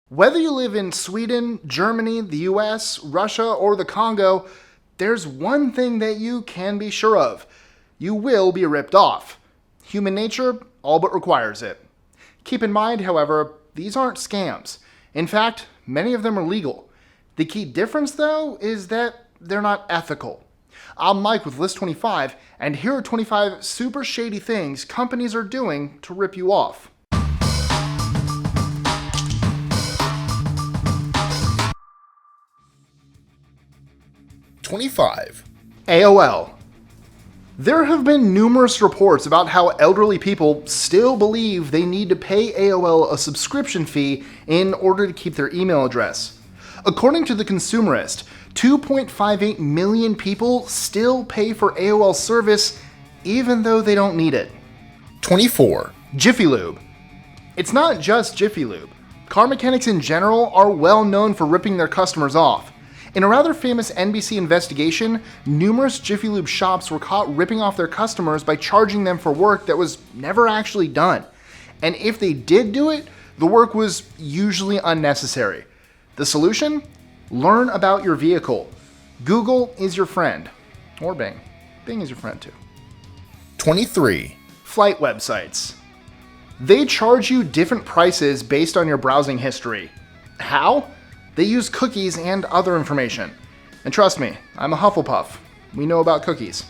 Whether you live in Sweden, Germany, the US, Russia, or the Congo, there's one thing that you can be sure of. You will be ripped off. Human nature all but requires it. Keep in mind, however, these aren't scams. In fact, many of them are legal. The key difference, though, is that they're not ethical. I'm Mike with List 25, and here are 25 super shady things companies are doing to rip you off. AOL. There have been numerous reports about how elderly people still believe they need to pay AOL a subscription fee in order to keep their email address. According to The Consumerist, 2.58 million people still pay for AOL service even though they don't need it. 24. Jiffy Lube. It's not just Jiffy Lube. Car mechanics in general are well known for ripping their customers off. In a rather famous NBC investigation, numerous Jiffy Lube shops were caught ripping off their customers by charging them for work that was never actually done. And if they did do it, the work was usually unnecessary. The solution? Learn about your vehicle. Google is your friend. Or Bing. Bing is your friend too. 23. Flight websites. They charge you different prices based on your browsing history. How? They use cookies and other information. And trust me, I'm a Hufflepuff. We know about cookies.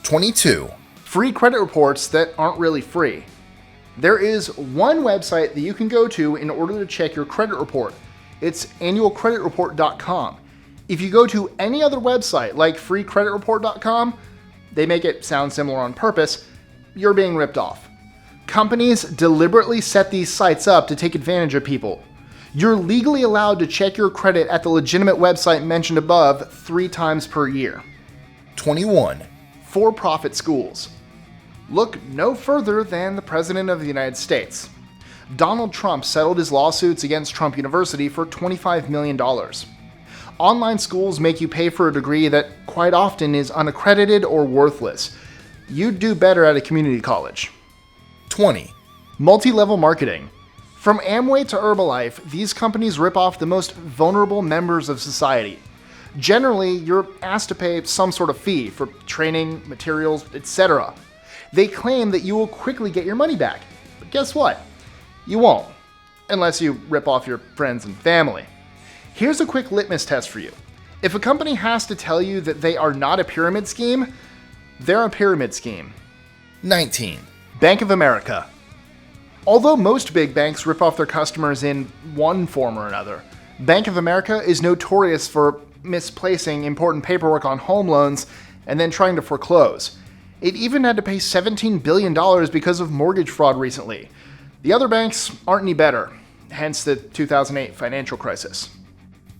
22. Free credit reports that aren't really free. There is one website that you can go to in order to check your credit report. It's annualcreditreport.com. If you go to any other website like freecreditreport.com, they make it sound similar on purpose, you're being ripped off. Companies deliberately set these sites up to take advantage of people. You're legally allowed to check your credit at the legitimate website mentioned above 3 times per year. 21. For-profit schools. Look no further than the President of the United States. Donald Trump settled his lawsuits against Trump University for $25 million. Online schools make you pay for a degree that quite often is unaccredited or worthless. You'd do better at a community college. 20. Multi-level marketing. From Amway to Herbalife, these companies rip off the most vulnerable members of society. Generally, you're asked to pay some sort of fee for training, materials, etc. They claim that you will quickly get your money back. But guess what? You won't. Unless you rip off your friends and family. Here's a quick litmus test for you. If a company has to tell you that they are not a pyramid scheme, they're a pyramid scheme. 19. Bank of America. Although most big banks rip off their customers in one form or another, Bank of America is notorious for misplacing important paperwork on home loans and then trying to foreclose. It even had to pay $17 billion because of mortgage fraud recently. The other banks aren't any better, hence the 2008 financial crisis.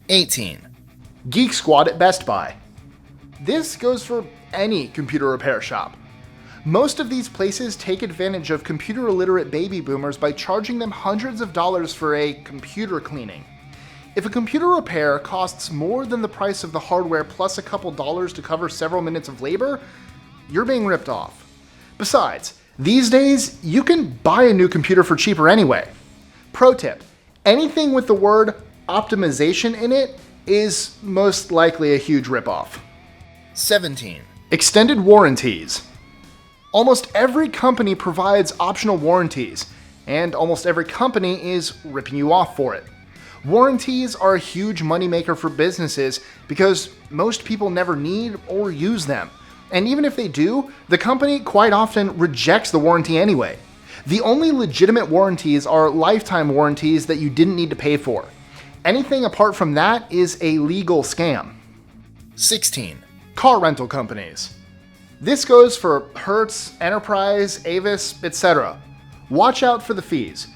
18. Geek Squad at Best Buy. This goes for any computer repair shop. Most of these places take advantage of computer illiterate baby boomers by charging them hundreds of dollars for a computer cleaning. If a computer repair costs more than the price of the hardware plus a couple dollars to cover several minutes of labor, you're being ripped off. Besides, these days, you can buy a new computer for cheaper anyway. Pro tip, anything with the word optimization in it is most likely a huge ripoff. 17. Extended warranties. Almost every company provides optional warranties, and almost every company is ripping you off for it. Warranties are a huge moneymaker for businesses because most people never need or use them. And even if they do, the company quite often rejects the warranty anyway. The only legitimate warranties are lifetime warranties that you didn't need to pay for. Anything apart from that is a legal scam. 16. Car rental companies. This goes for Hertz, Enterprise, Avis, etc. Watch out for the fees.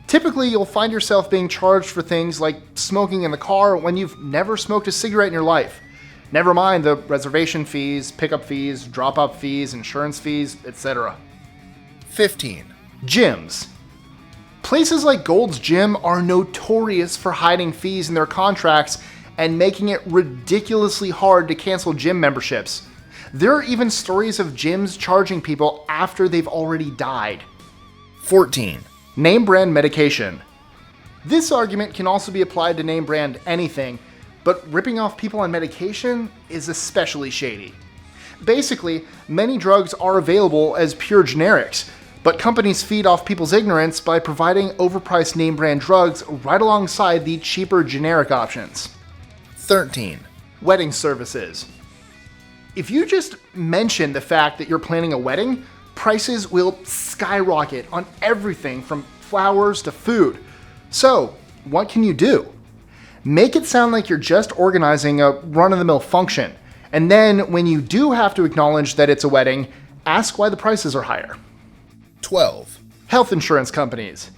Typically, you'll find yourself being charged for things like smoking in the car when you've never smoked a cigarette in your life. Never mind the reservation fees, pickup fees, drop-off fees, insurance fees, etc. 15. Gyms. Places like Gold's Gym are notorious for hiding fees in their contracts and making it ridiculously hard to cancel gym memberships. There are even stories of gyms charging people after they've already died. 14. Name brand medication. This argument can also be applied to name brand anything, but ripping off people on medication is especially shady. Basically, many drugs are available as pure generics, but companies feed off people's ignorance by providing overpriced name brand drugs right alongside the cheaper generic options. 13. Wedding services. If you just mention the fact that you're planning a wedding, prices will skyrocket on everything from flowers to food. So, what can you do? Make it sound like you're just organizing a run-of-the-mill function, and then when you do have to acknowledge that it's a wedding, ask why the prices are higher. 12. Health insurance companies.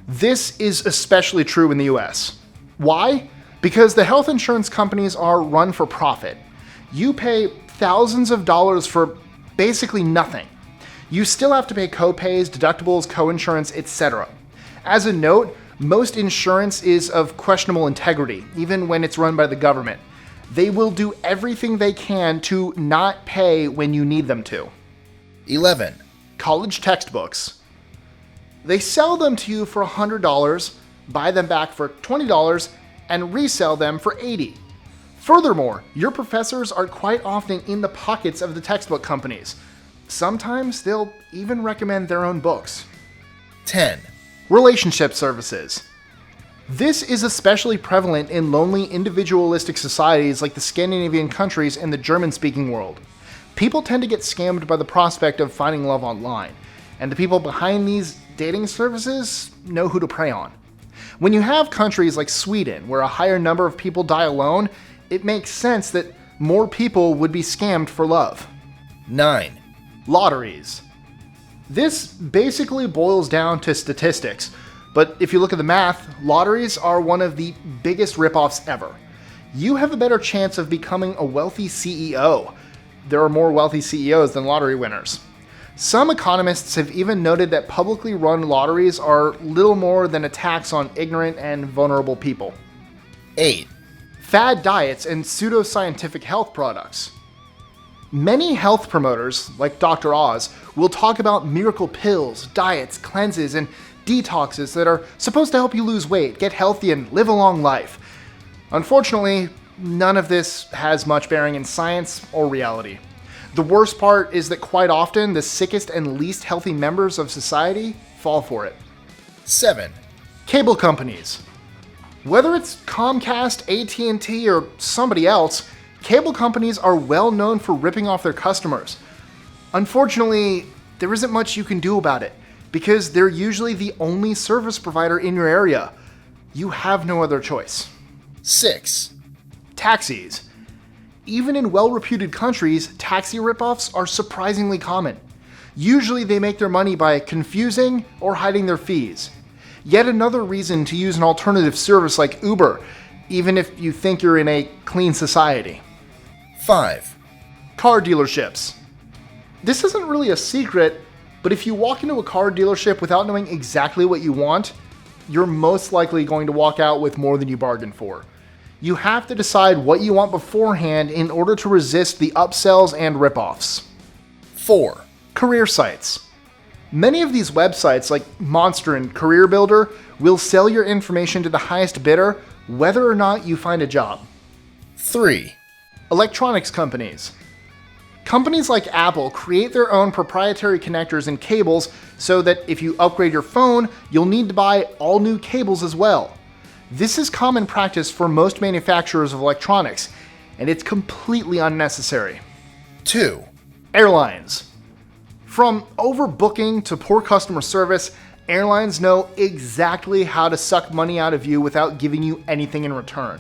This is especially true in the US. Why? Because the health insurance companies are run for profit. You pay thousands of dollars for basically nothing. You still have to pay co-pays, deductibles, co-insurance, etc. As a note, most insurance is of questionable integrity, even when it's run by the government. They will do everything they can to not pay when you need them to. 11. College textbooks. They sell them to you for $100, buy them back for $20, and resell them for $80. Furthermore, your professors are quite often in the pockets of the textbook companies. Sometimes they'll even recommend their own books. 10. Relationship services. This is especially prevalent in lonely, individualistic societies like the Scandinavian countries and the German-speaking world. People tend to get scammed by the prospect of finding love online, and the people behind these dating services know who to prey on. When you have countries like Sweden, where a higher number of people die alone, it makes sense that more people would be scammed for love. 9. Lotteries. This basically boils down to statistics, but if you look at the math, lotteries are one of the biggest ripoffs ever. You have a better chance of becoming a wealthy CEO. There are more wealthy CEOs than lottery winners. Some economists have even noted that publicly run lotteries are little more than a tax on ignorant and vulnerable people. 8. Fad diets and pseudoscientific health products. Many health promoters, like Dr. Oz, will talk about miracle pills, diets, cleanses, and detoxes that are supposed to help you lose weight, get healthy, and live a long life. Unfortunately, none of this has much bearing in science or reality. The worst part is that quite often, the sickest and least healthy members of society fall for it. 7. Cable companies. Whether it's Comcast, AT&T, or somebody else, cable companies are well known for ripping off their customers. Unfortunately, there isn't much you can do about it, because they're usually the only service provider in your area. You have no other choice. 6. Taxis. Even in well-reputed countries, taxi ripoffs are surprisingly common. Usually they make their money by confusing or hiding their fees. Yet another reason to use an alternative service like Uber, even if you think you're in a clean society. 5. Car dealerships. This isn't really a secret, but if you walk into a car dealership without knowing exactly what you want, you're most likely going to walk out with more than you bargained for. You have to decide what you want beforehand in order to resist the upsells and ripoffs. 4. Career sites. Many of these websites, like Monster and Career Builder, will sell your information to the highest bidder, whether or not you find a job. 3. Electronics companies. Companies like Apple create their own proprietary connectors and cables so that if you upgrade your phone, you'll need to buy all new cables as well. This is common practice for most manufacturers of electronics, and it's completely unnecessary. 2. Airlines. From overbooking to poor customer service, airlines know exactly how to suck money out of you without giving you anything in return.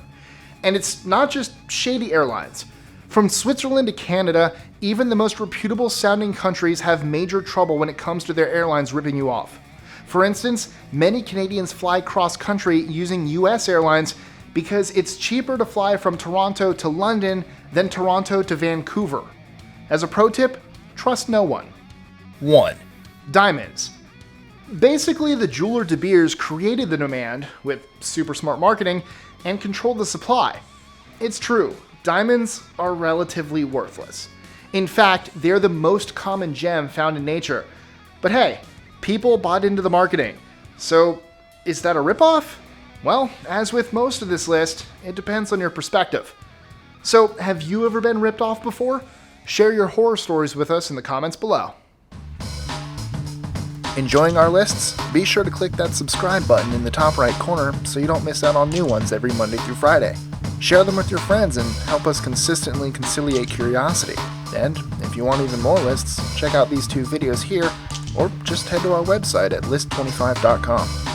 And it's not just shady airlines. From Switzerland to Canada, even the most reputable sounding countries have major trouble when it comes to their airlines ripping you off. For instance, many Canadians fly cross-country using US airlines because it's cheaper to fly from Toronto to London than Toronto to Vancouver. As a pro tip, trust no one. 1. Diamonds. Basically, the jeweler De Beers created the demand with super smart marketing and controlled the supply. It's true, diamonds are relatively worthless. In fact, they're the most common gem found in nature. But hey, people bought into the marketing, so Is that a ripoff? Well, as with most of this list, it depends on your perspective. So, have you ever been ripped off before? Share your horror stories with us in the comments below. Enjoying our lists? Be sure to click that subscribe button in the top right corner so you don't miss out on new ones every Monday through Friday. Share them with your friends and help us consistently conciliate curiosity. And if you want even more lists, check out these 2 videos here, or just head to our website at list25.com.